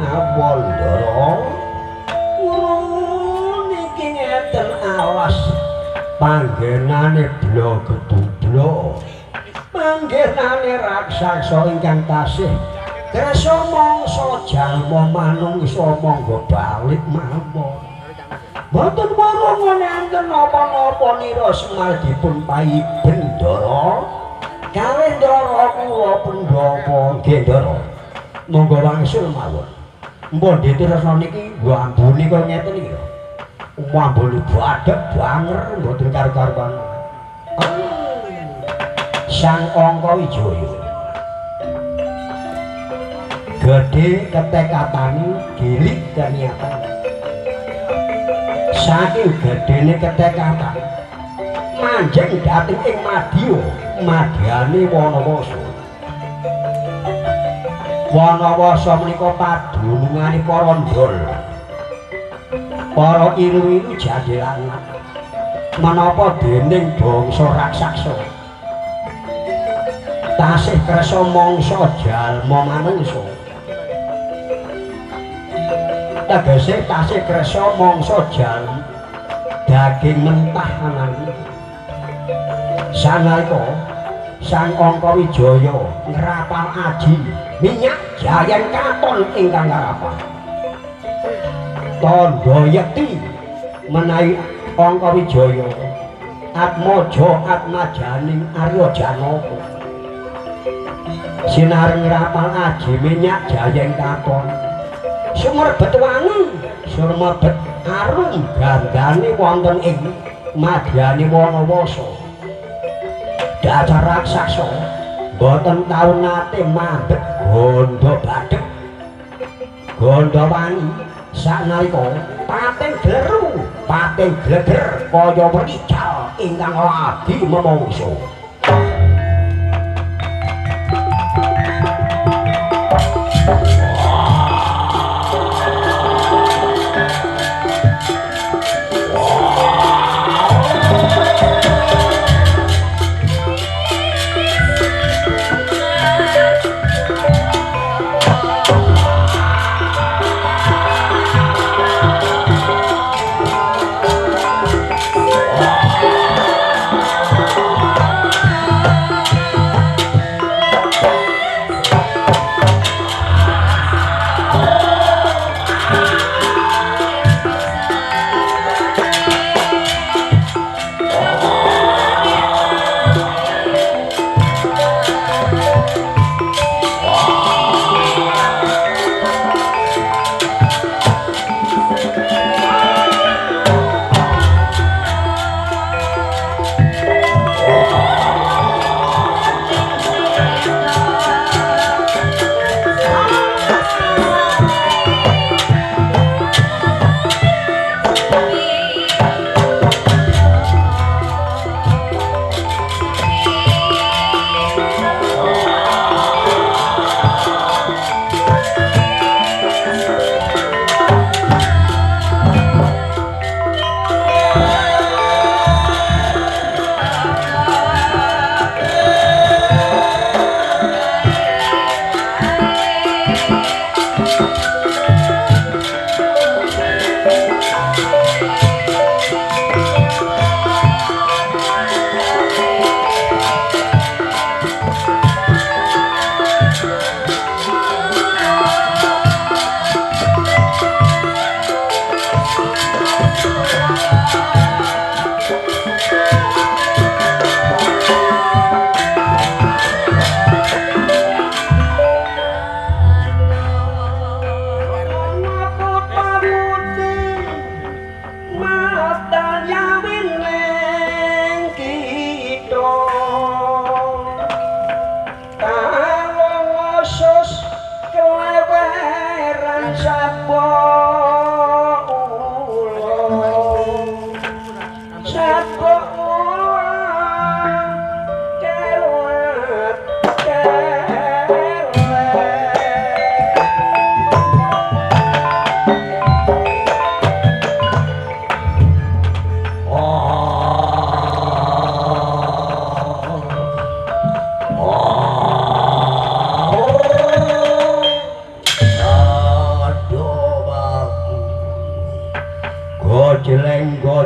Mawandara niki ngeten alas panggenane Blagedubla panggenane raksasa ingkang tasih krasa mangsa jalma manungsa monggo balik mawon mboten warung enten napa-napa nira Semar dipun pahi Bendara kalih Ndara kula Pandhawa nggih Ndara monggo wangsul mawon mpun ditirasa niki nggo ambune kok ngeten iki lho ambune badhek banger mboten karo-karuan Sang Angka Wijaya gedhe ketekatane gilik kaniatan saking gedhene ketekatan manjing dhateng ing madya madyane Wanawasa menika padunungane para ndol para ilu-ilu jadilangan menapa dening bangsa raksasa tasih krasa mangsa jalma manungsa tegese tasih krasa mangsa jalma daging mentah anane sanalika Sang Angka Wijaya ngrapal aji minyak Jayan Katon ingkang ngrapal tandha yekti menawi Angka Wijaya atmaja atmajaning Arya Janaka sinareng ngrapal aji minyak Jayan Katon sumrebet wangi sumrebet arum gandane wonten ing madyane Wanawasa dasar raksasa boten tau nate mandheg gondo badhek gondo wangi sanalika pating gleru pating gleger kaya mrical ingkang lagi memungsu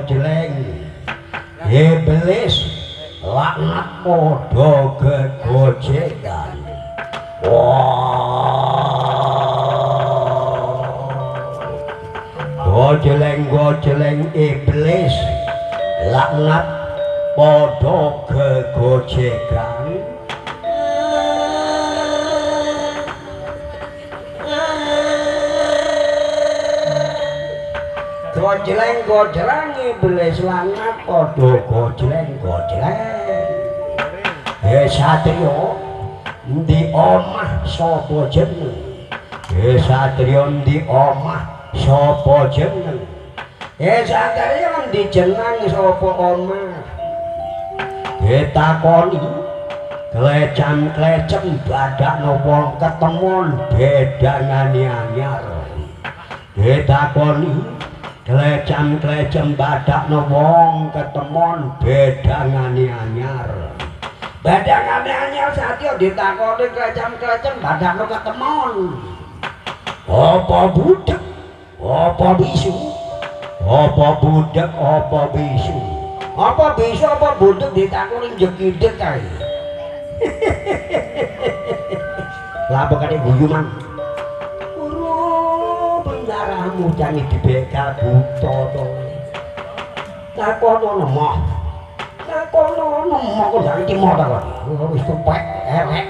gojleng iblis laknat padha gegojekan gojleng iblis laknat padha gegojekan gojleng iblis langat padha gojleng satriya ndi omah sapa jeneng satriya ndi omah sapa jeneng satriya ndi jeneng sapa omah takoni klecem badakno wong ketemon bedangane anyar takoni klecem badakno wong ketemon bedangane anyar badangane anyar satya ditakoni klecem badakno ketemon apa budek apa bisu apa budek apa bisu apa budek ditakoni jekidek kae lha bekane guyuman darahmu jangan dibekal buta to. Takono nemah kok jangan cimot kok. Wis tumpek elek.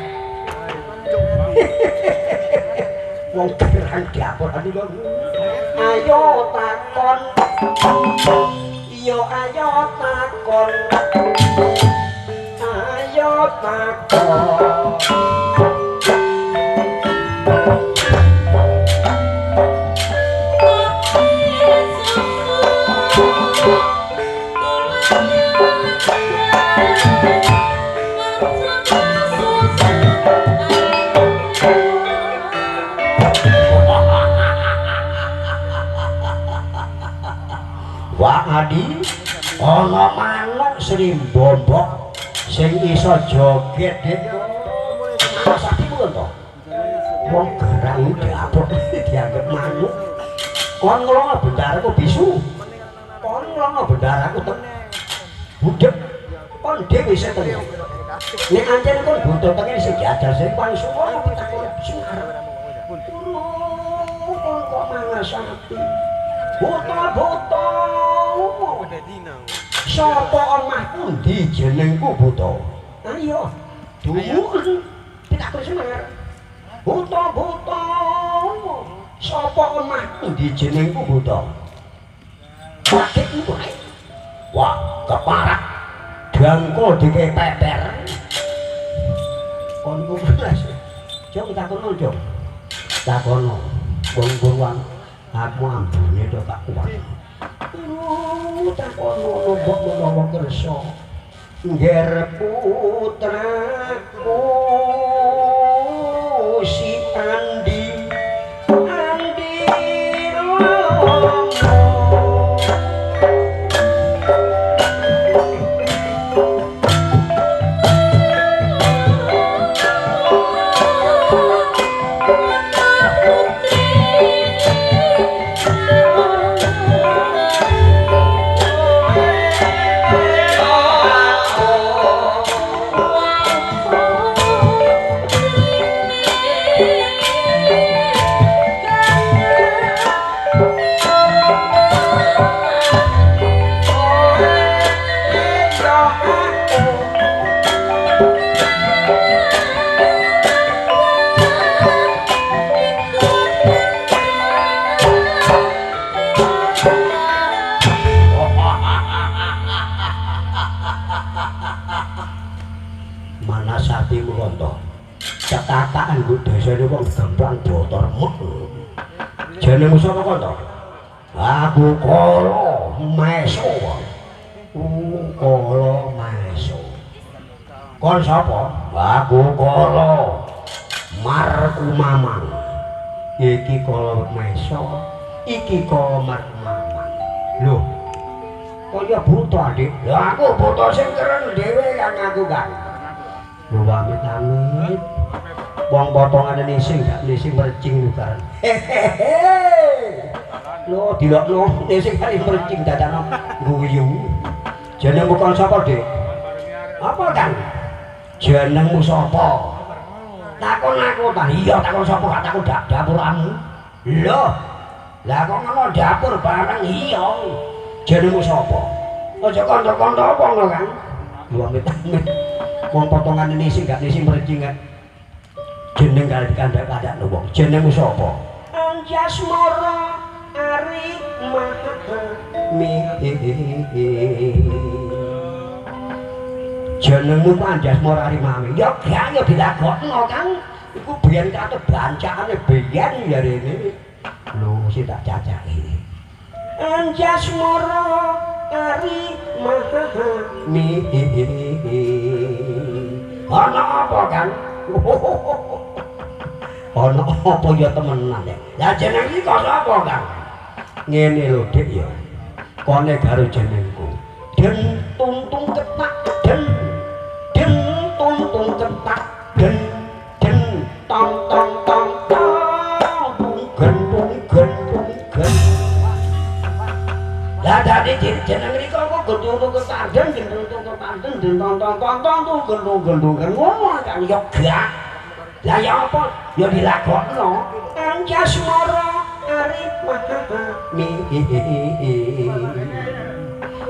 Wong kepiran diapur ati kok. Ayo takon. Yo ayo takon. Ayo takon. Adi ana manuk srimbombok sing iso joget sapi pun to wong garang dapur dianggep manuk kon ngelongo bendaraku bisu kon ngelongo bendaraku tek budek kon dhewe setel nek ancen kon butuh teke sing diajar sing paling suwon pitakon sing arep kon kok mangan sapi buta sapa omahku ndi jenengku buta ayo dungu pitak semar buta sapa omahku ndi jenengku buta paketmu wae wah keparak dangko dikepeper kon ku belas jong takono jong takono wong-wong aku ambune to tak kuat takono mbok kersa ngger putraku si Andi cetakan gue desane wong gemplang botor mek jenengmu sapa kok to aku Kala Meso Kala Meso kon sapa aku Kala Markumamang iki Kala Meso iki Kala Markumamang lho kaya buta Dik lha aku buta sing keren dhewe kang aku kan lho amit-amit wong potongane nising gak nising mercing lukaran hehehe Lho dilokno sing kali mricing dadakno guyu. Jenengmu kon sapa, Dik? Apa, Kang? Jenengmu sapa? Takon aku ta. Iya takon sapa gak takon dapuramu. Lho. Lah kok ngono dapur bareng iya. Jenengmu sapa? Aja kanca-kanca apa ngono, Kang? Lho amit-amit. Wong potongan ini gak nisi mricing. Jeneng kali kandak-kandak wong. Jenengmu sapa? Anjasmara Ari Mahami. Jenengmu Anjasmara Ari Mahami. Ya gak ya dilakokno, Kang. Iku biyen kate bancakane biyen ya rene. Lho sing tak cacaki. Anjasmara Ari Mahami. Ana apa, Kang? Ana apa ya temenan ya? Lah jeneng iki kok apa, Kang? Ngene lho, Dik ya. Kone karo jenengku. Den tuntung ketak den. Den tuntung ketak den. Den tong tong tong tong. Gendung gendung gendung. Lah dadi jeneng iki kok gendung ketak den gendung ketak den den tong tong tong tong gendung gendung ngono kan yo gak. Lah ya apa? Ya dilakokno. Anjasmara Ari Mahami.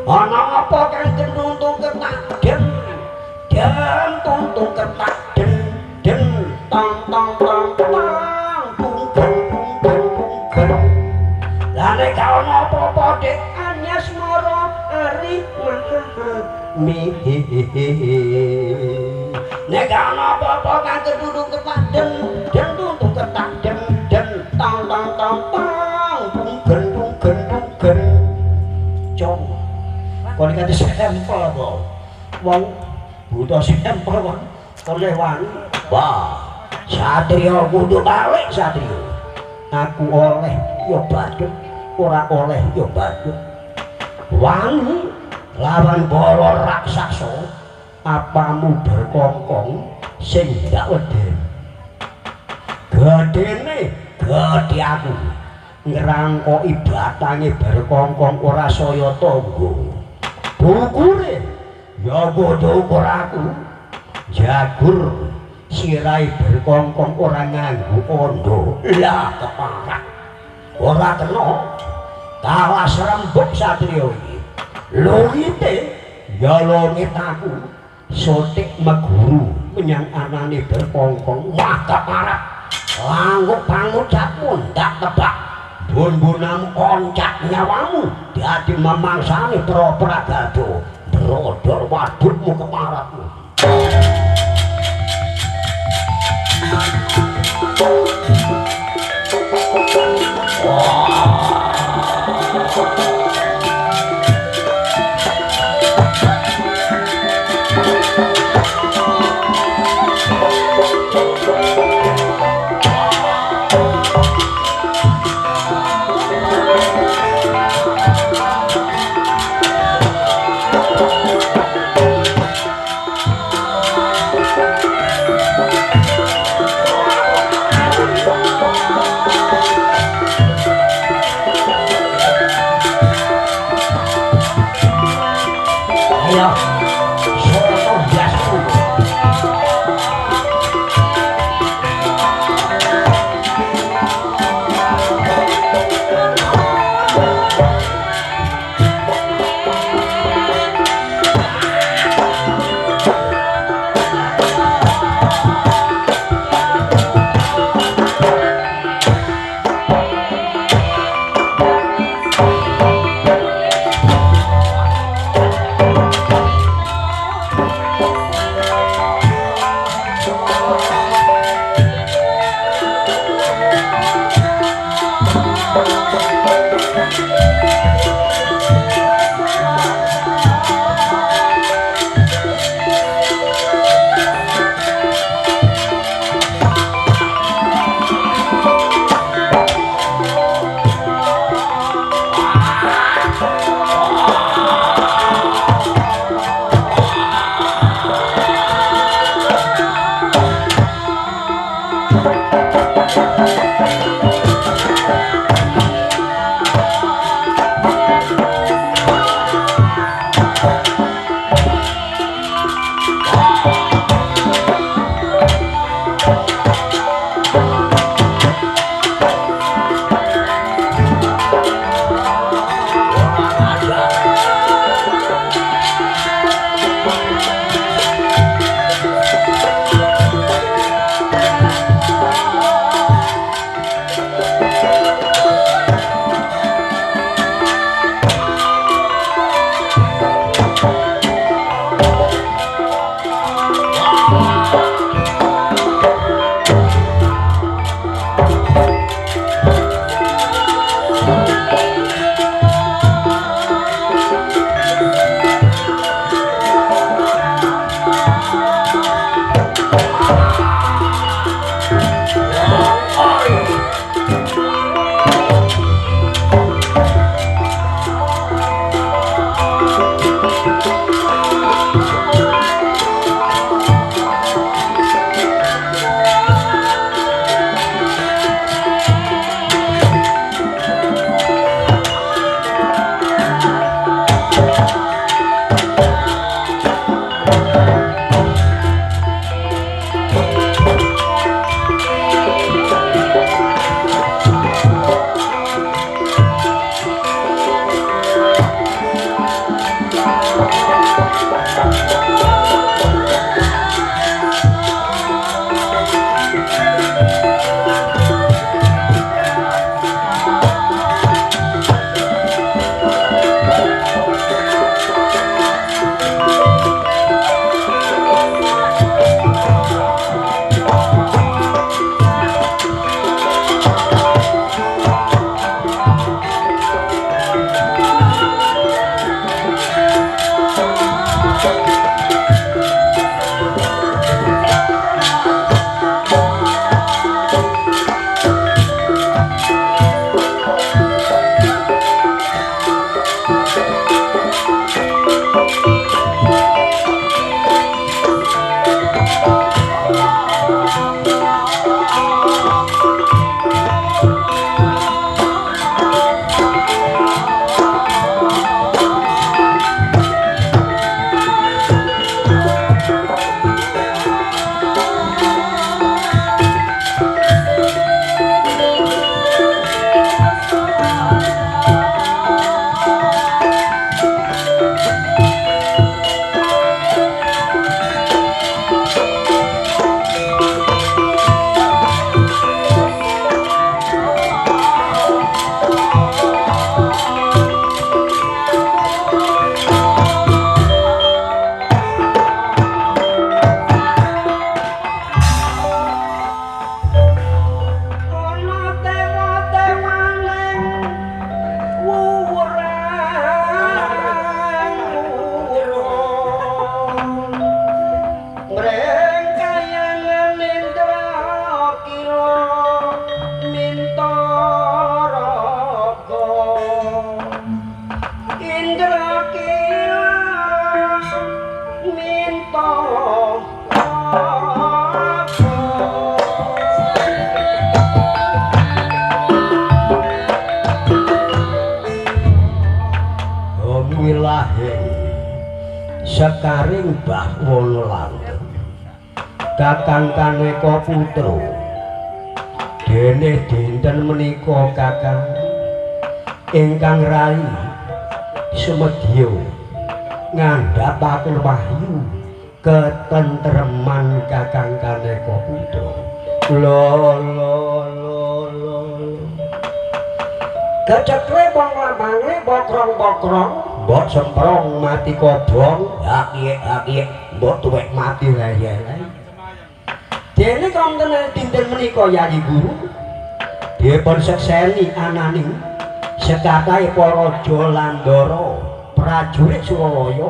Ana apa kang gendung ketak den? Den tuntung ketak den. Den tong tong tong tong gung gung gung gung. Lah nek ana apa-apa Dik Anjasmara Ari Mahami. Nek ana apa-apa kang gendung ketak den. Den tuntung ketak den. Den tong tong tong tong gung gendung gendung gendung. Cung. Kon iki sampel apa? Wong buta sampel wong oleh wani. Wah, satria kudu balik satria. Aku oleh yo badut, ora oleh yo badut. Wani lawan bala raksasa, apamu berkongkong sing ndak weden. Gedene gedhe aku. Ngrangkoki batange berkongkong ora saya tangga. Ukure ya padha ukur aku. Jagur sirai berkongkong ora nganggo ondo. Lah keparak. Ora kena. Kawas rembug satriya iki. Lungite ya lungit aku. Sotik meguru menyang anane berkongkong. Wah keparak. Langguk pangucapmu ndak tebak. Bun-bunam koncak nyawamu dadi memangsani Prapragado. Brodor wadutmu keparatmu. sekaring Mbah Wono langgeng Kakang Kaneka Putra dene dinten menika Kakang ingkang rai sumedya ngandhapaken wahyu ketentreman Kakang Kaneka Putra kecekre bong lamange bokrong-bokrong mbok semprong mati kobong hakiye mbok tuwek mati laya-laya dene konten dinten menika Yayi Guru dipun sekseni ananing sekatahe para Jolandara prajurit Suralaya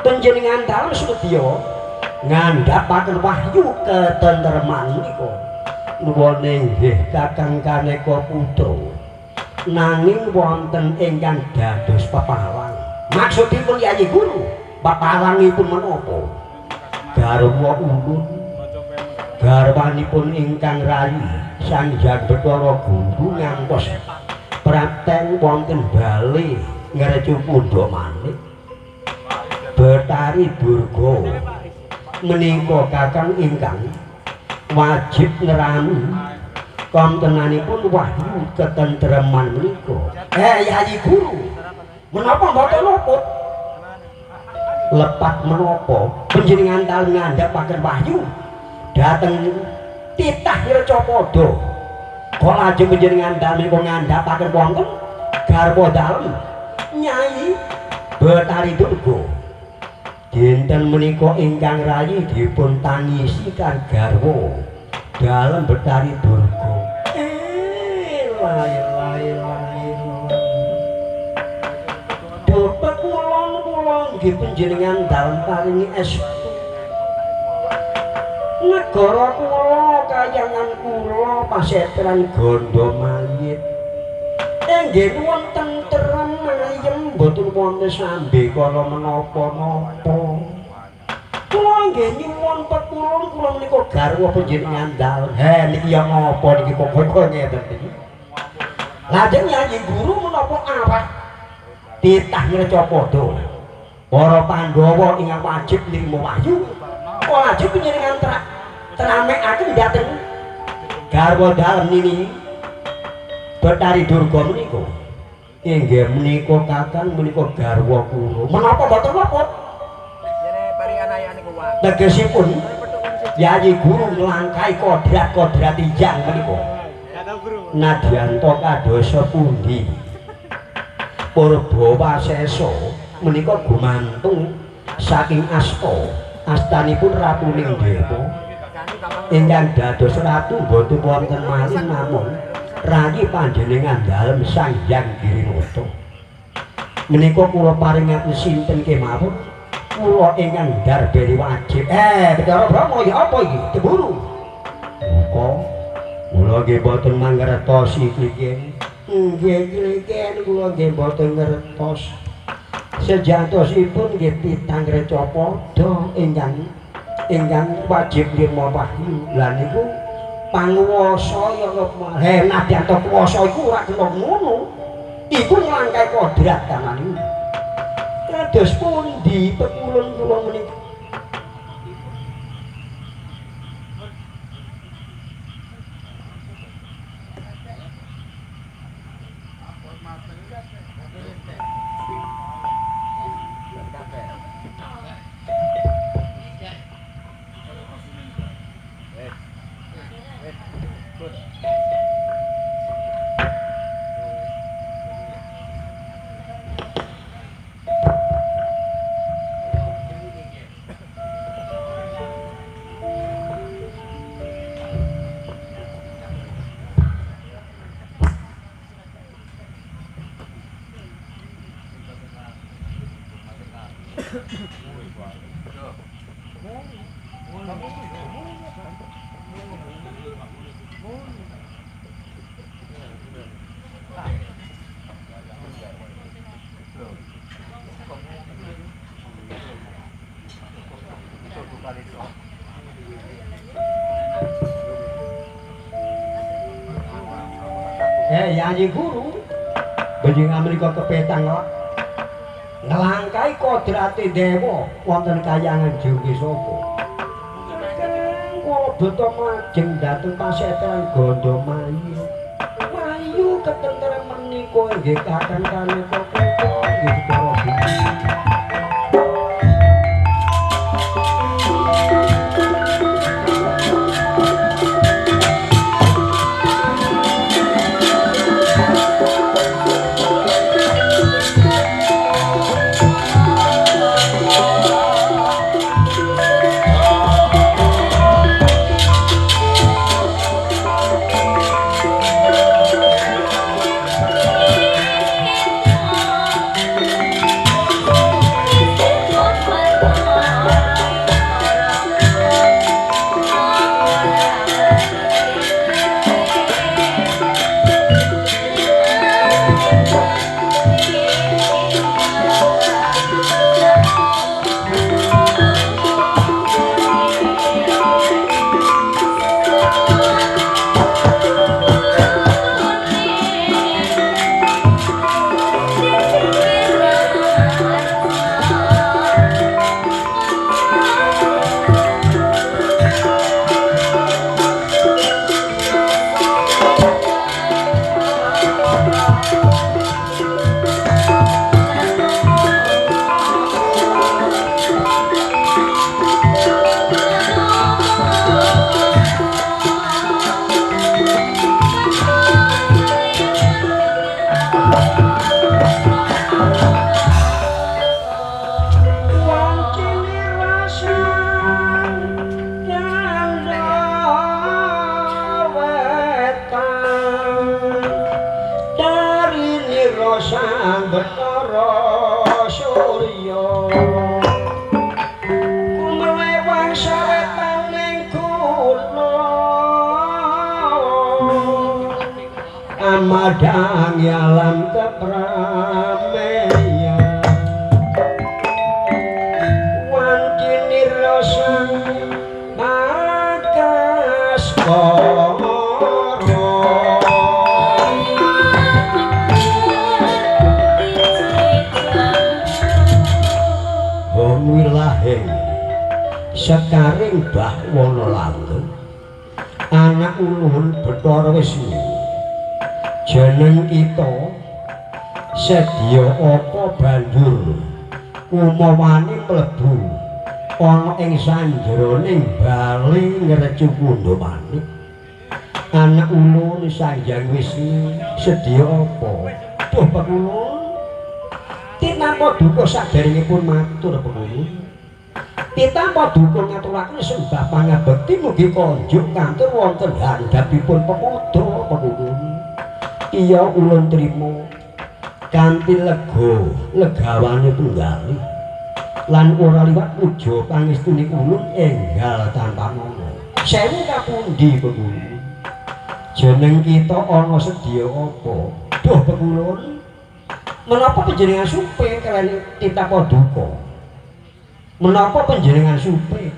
panjenengan dalem sumedya ngandhapaken wahyu ketentreman menika nuwun inggih Kakang Kaneka Putra nanging wonten ingkang dados pepalang maksudipun Yayi Guru pepalangipun menapa garwa ulun garwanipun ingkang rayi Sanjang Bathara Guru ngantos praten wonten bali ngrecu pundha manik Betari Durga menika Kakang ingkang wajib nerami kontenanipun wahyu ketentreman menika. Yayi Guru, menapa mboten luput? Lepat menapa panjenengan dalem ngandhapaken wahyu dhateng titah Recapada. Kok lajeng panjenengan dalem ngandhapaken wonten garwa dalem Nyai Betari Durga. Dinten menika ingkang rayi dipun tangisi kan garwa dalem Betari Durga. Bapak kulon nggih panjenengan dalem paringi estu. Negara kula kayangan kula pasetran Ganda Mayit. Inggih wonten tentrem ayem mboten wonten sambe kala menapa-napa. Kula nggih nyuwun pekulon kula menika garwa panjenengan dalem. Niki ya ngapa niki kok ngeten iki. Lajeng Yayi Guru menapa arah titah Recapada. Para Pandhawa ingkang wajib nrima wahyu. Kok lajeng panjenengan teramekaken dhateng garwa dalem nini Betari Durga menika. Inggih menika Kakang menika garwa kula. Menapa boten luput? Tegesipun Yayi Guru nglangkai kodrat-kodrat ijang menika. Nadyanto kadosa pundi Purbawasesa menika gumantung saking astanipun Ratu Ningdewa ingkang dados ratu boten wonten malih namung rayi panjenengan dalem Sang Hyang Girinata. Menika kula paringaken sinten kemawon kula ingkang darbeni wajib. Betara Brahma ya apa iki? Cemburu. Kula nggih boten mangertosi iki. Nggih kliken kula nggih boten ngertos. Sejatosipun nggih titang Recapada ingkang wajib nrima wahyu. Lah niku panguwasa ya nadyanto kuwasa iku ora kena ngono. Iku nglangkai kodrat tangan. Kados pundi pekulun kula menika? Yayi Guru panjenengan menika kepetang kok ngelangkai kodrati dewa wonten kayangan Jogi Sapa kula beta majeng dhateng paseteran Gondomayu mayu ketentrem menika nggih kakang kaneka kula nggih para bumi Madang alam keprameyan wancini rasa bagas koro homilahing sekaring Mbah Wana Langgeng anak ulun Bathara Wisnu jeneng kita sedya apa banjur umawani mlebu ana ing sanjeroning bali ngrecu Gondomanik anak ulun Sang Hyang Wisnu sedya apa duh pekulun tinampa duka saderengipun matur pekulun tinampa duka ngaturaken sembah pangabekti mugi konjuk kantur wonten handhapipun pemuda pekulun iya ulun trimo kanthi legawane tunggali lan ora liwat puja pangestuni ulun enggal tanpa mono sewu kapundi pekulun jeneng kita ana sedya apa duh pekulun menapa panjenengan supe kaliyan tinapa duka menapa panjenengan supe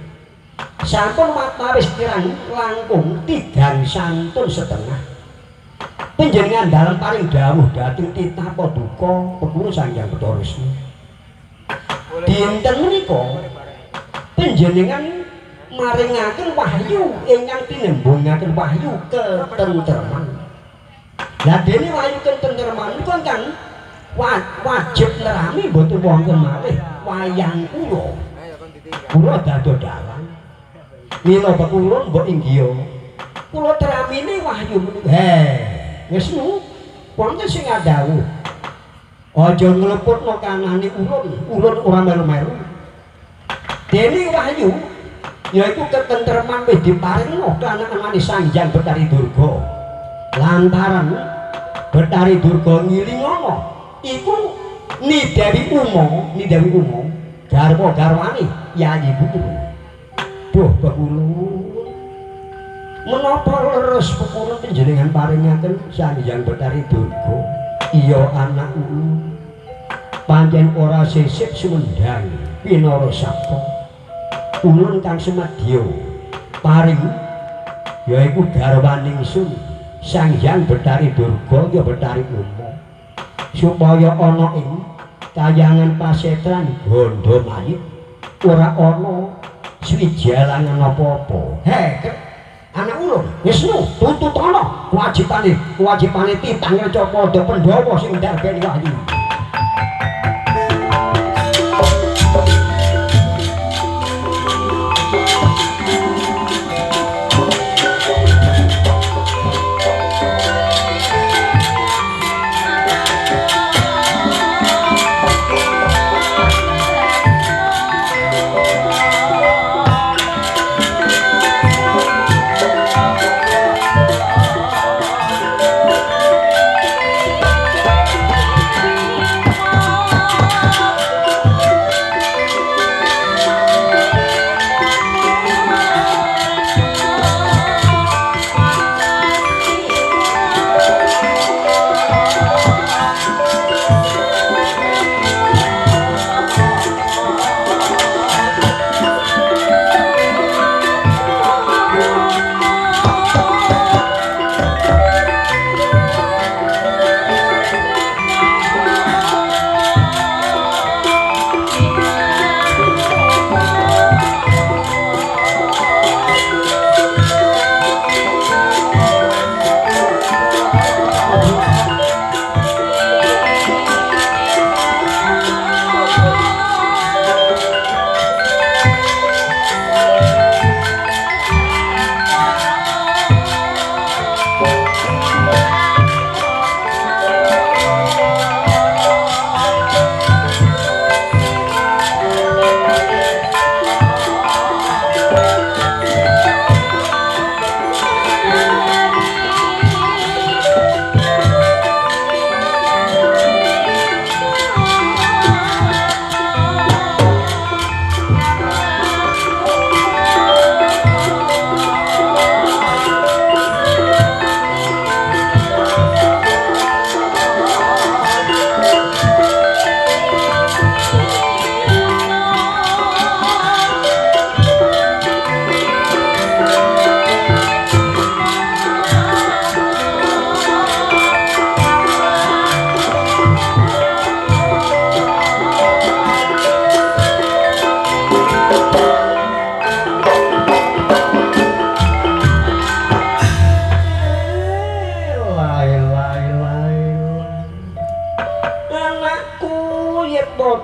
sampun matawis kirang langkung 3 santun setengah panjenengan dalem paring dawuh dhateng titapa duka pekulun Sang Hyang Bathara Wisnu dinten menika panjenengan maringaken wahyu ingkang tinembungaken wahyu ketentreman lah dene wahyu ketentreman niku kan wajib nerami mboten wonten malih wayang kula dadodalan mila pekulun mbok inggih kula teramine wahyu Wisnu wonten sing dawuh aja ngleputno kanane ulun ora melu-melu dene wahyu yaiku ketentreman wis diparingno kanane Sang Hyang Betari Durga lantaran Betari Durga ngilingono iku Nidewi Uma garwa-garwane Yayi Buru duh pekulun menapa leres pekulun panjenengan paringaken Sang Hyang Betari Durga iya anak ulun pancen ora sisip sumendhang pinara sabda ulun kang semadya paring yaiku garwaningsun Sang Hyang Betari Durga ya Betari Uma supaya ana ing kayangan pasetran gondo mayit ora ana swijalangan apa-apa. Heh, anak ulun Wisnu tuntut ana kewajibane titang reca padha Pandhawa sing ndarbeni wahyu.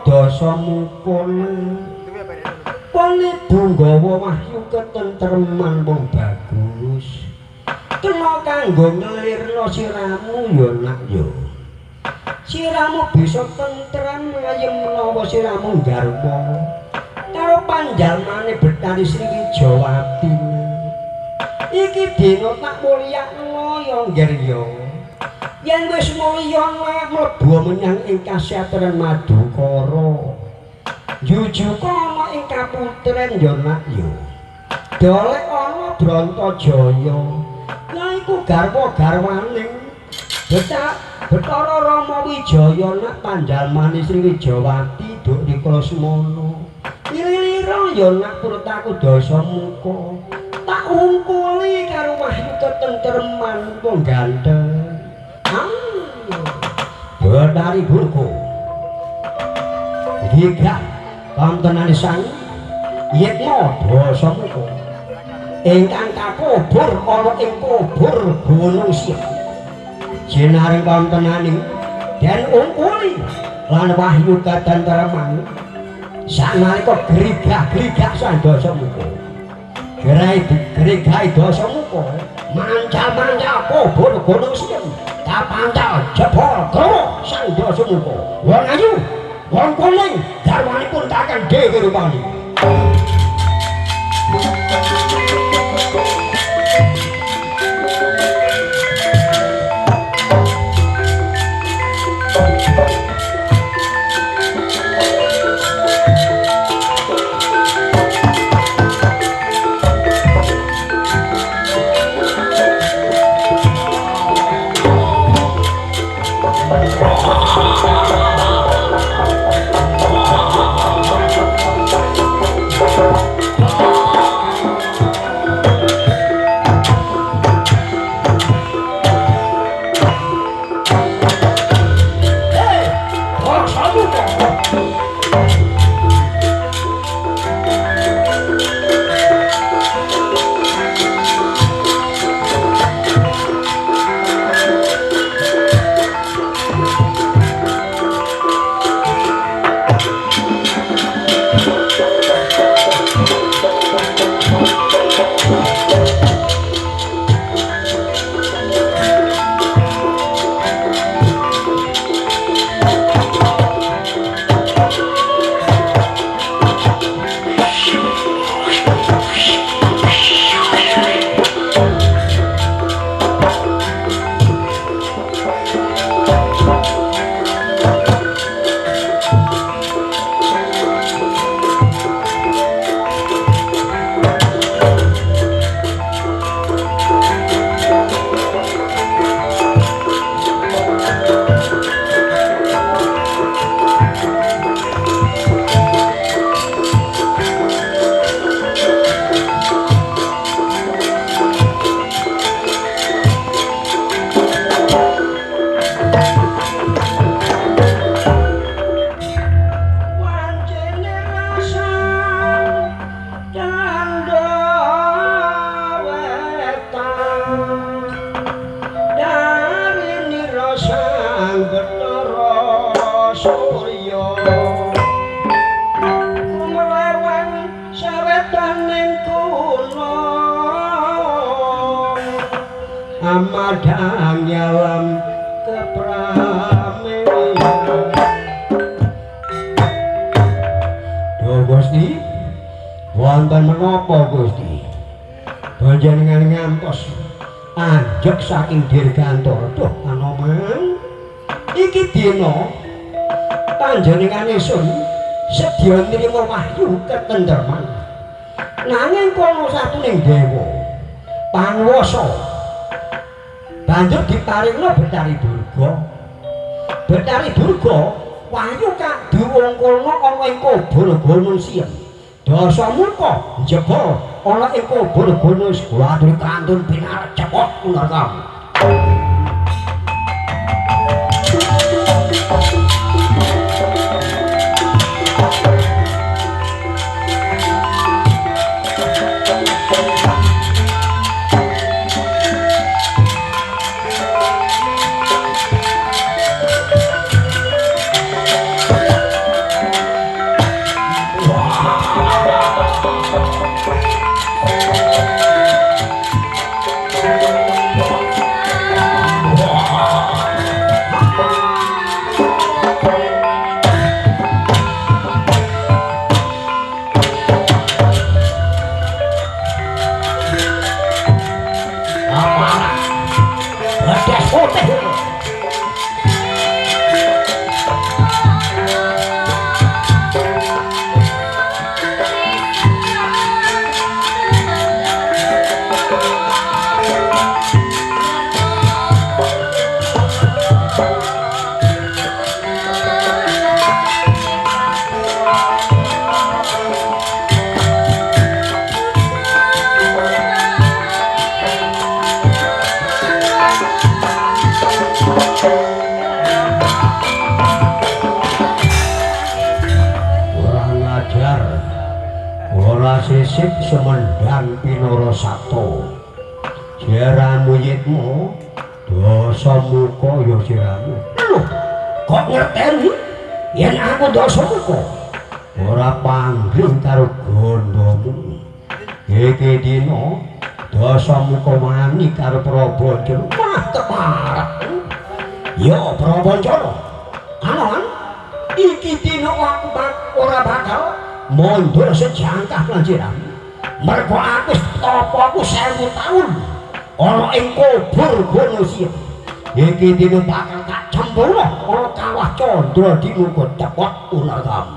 Dasa mukul Pone Bunggawa wahyu ketentreman wong bagus kena kanggo nglirno siramu ya nak ya siramu bisa tentrem ayem menawa siramu garwa karo panjalmane Betari Sriwijawati iki dina tak mulyakno ya ngger ya yen wis mulya mlebu menyang ing kasatren Madukara jujuka ana ing kaputren ya nak ya dolek ana Brontajaya yaiku garwa-garwaning Bathara Rama Wijaya nak panjalmane Sriwijawati duk rikala semana lira ya nak purtaku Dasamuka tak ungkuli karo wahyu ketentreman wong ganteng Betari Burko Hingga Kamtenane Sang Yitna Dasamuka ingkang kakubur ana ing kubur Gunung Siap jinaring kamtenaning den ungkuli lan wahyu ketentreman sanalika grigah-grigah Sang Dasamuka gerai Dasamuka mancal-mancal kubur Gunung Siap kapancal jebol kromo Sang Dasamuka wong ayu wong kuning garwanipun takkan dhewe rupane Hey, surya kumelawan sawetaning gunung amadang nyalam keprameyan. Duh Gusti, wonten menapa Gusti? Panjenengan ngantos anjek saking dirgantara. Duh Anoman, iki dina panjenengan isun sedya nrima wahyu ketentreman. Nanging kono satuning dewa panguwasa banjur diparingna Betari Durga. Betari Durga wahyu kang diwungkulna ana ing kubur Gunung Siem. Dasamuka njebol ana ing kubur Gunung Siguatri kantun pinarep cepot punarkam. Sisip semendang pinara sato jeramu yitmu dosa muka ya jeramu. Loh, kok ngerteni yen aku dosa muka ora panggil karo gondomu. Iki dina dosa muka wani karo Prabancana. Wah keparek ya Prabancana. Anon iki dina aku ora bakal mundur sejangkah lanjiran. Mergo aku tapaku 1000 taun ana ing kubur Gunung Siem. Iki dina bakal tak cemburu ana kawah Candra dimuga cepot punarkam.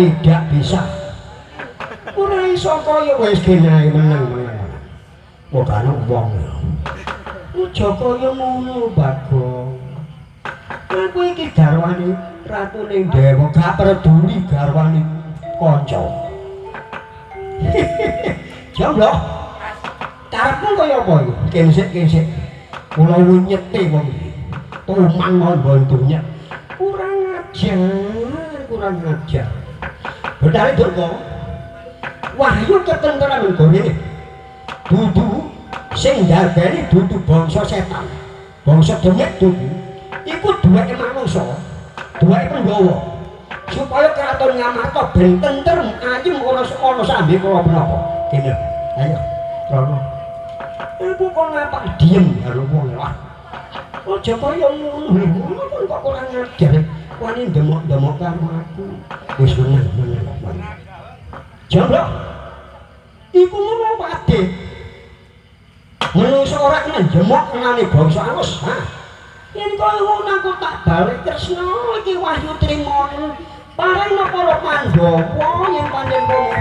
tidak bisa. Ora iso kaya wis genahe meneng-meneng. Kok ana wong. Aja kaya ngono, Bagong. Aku iki garwane ratune Dewa, gak peduli garwane kanca. Jomblo. Karepmu kaya apa iki? Kensik-kensik. Kula nyete wong iki. Tumang mon dunya. Kurang ajar. Bedare Durga. Wahyu ketenteran nggone. Dudu sing ndarbeni dudu bangsa setan. Bangsa demit dudu. Iku duweke manungsa. Duweke Pandhawa. Supaya keraton Ngamarta ben tentrem ayem ora ana sambe kala menapa. Kene. Ayo. Rono. Iku kok napak diem karo wong lah. Aja kaya ngono kok kurang ajar. Wani ndemok-ndemok karo aku. Wis meneng. Jomblo. Iku ngono pade. Menungso ora kena njemok kenane bangsa alus. Ha. Yen kaya ngono aku tak balik tresna iki Wahyu Trimana. Pareng para Pandhawa yen pancen ngono.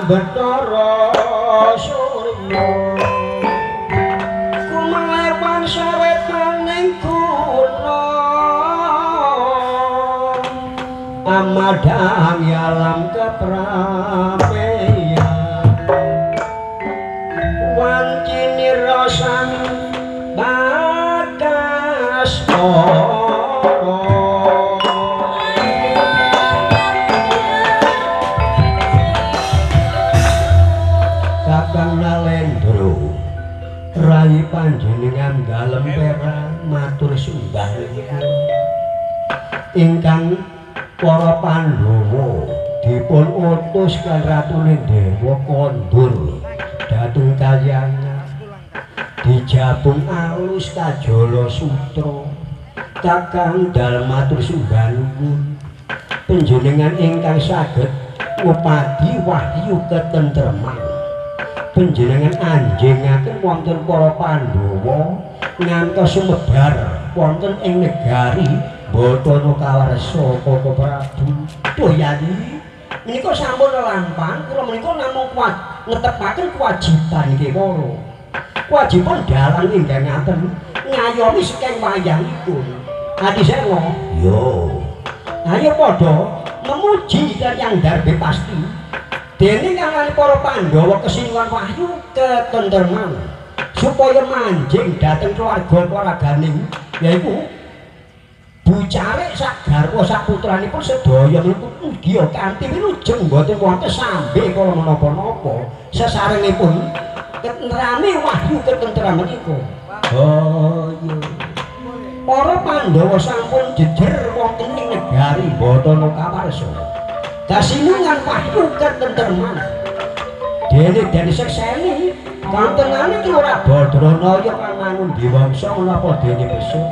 Bathara Surya kumawan sawet maning kula amadhang alam keprameyan menawi panjenengan dalem perang matur sembah ingkang para Pandhawa dipun utus kan Ratune Dewa kondur dhateng kahyangan dijabung alus kajala sutra kakang dalem matur sembah nuwun panjenengan ingkang saged ngupadi wahyu ketentreman panjenengan anjengaken wonten para Pandhawa ngantos sumebar wonten ing negari Batana Kawarsa Koko Prabu. Duh Yadi, menika sampun lelampahan kula menika namung netepaken kewajiban kewara. Kewajiban dalang ingkang ngaten ngayomi saking wayahipun. Adi Serna, yo. Ayo padha memuji yang darbe pasti. Dene kangane para Pandhawa kesinuhan wahyu ketentreman supaya manjing dhateng keluarga-keluarganing yaiku Bucare sak garwa sak putranipun sedaya niku mugi kanthi wilujeng boten wonten sambe kala menapa-napa sesarengipun ketentrame wahyu ketentreman iku. Oh iya. Para Pandhawa sampun jejer wonten ing negari Batana Kawarsa. Kasinungan wahyu ketentreman. Dene sekseni kantenane ki ora Badranaya Pamangun Diwangsa menapa dene besuk.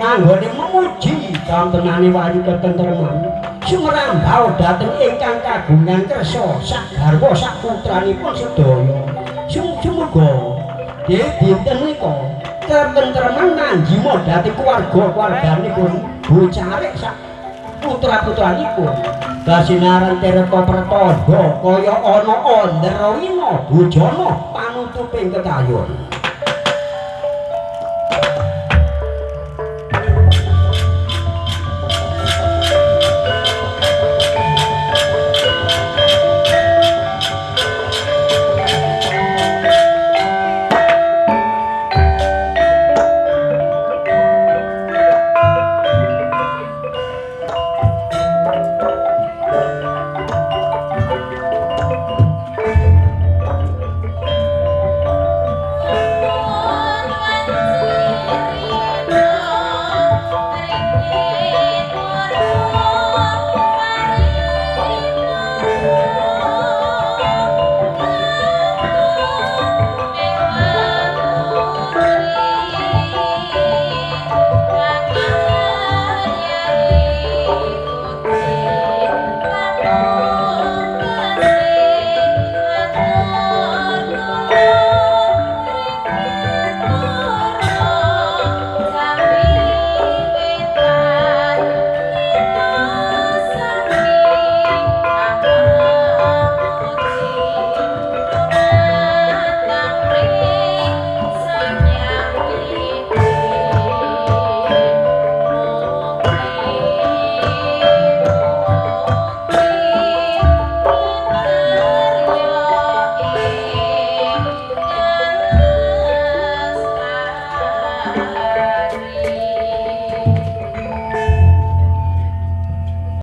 Anggone memuji kantenane wahyu ketentreman sumrambau dhateng ingkang kagungan kersa sak garwa sak putranipun sedaya. Sumuga dinten nika ketentreman nanjima dhateng keluarga-keluarganipun Bucare sak putra-putranipun. Kasinaran Tirta Pratandha kaya ana Andrawina Bujana panutuping kekayon.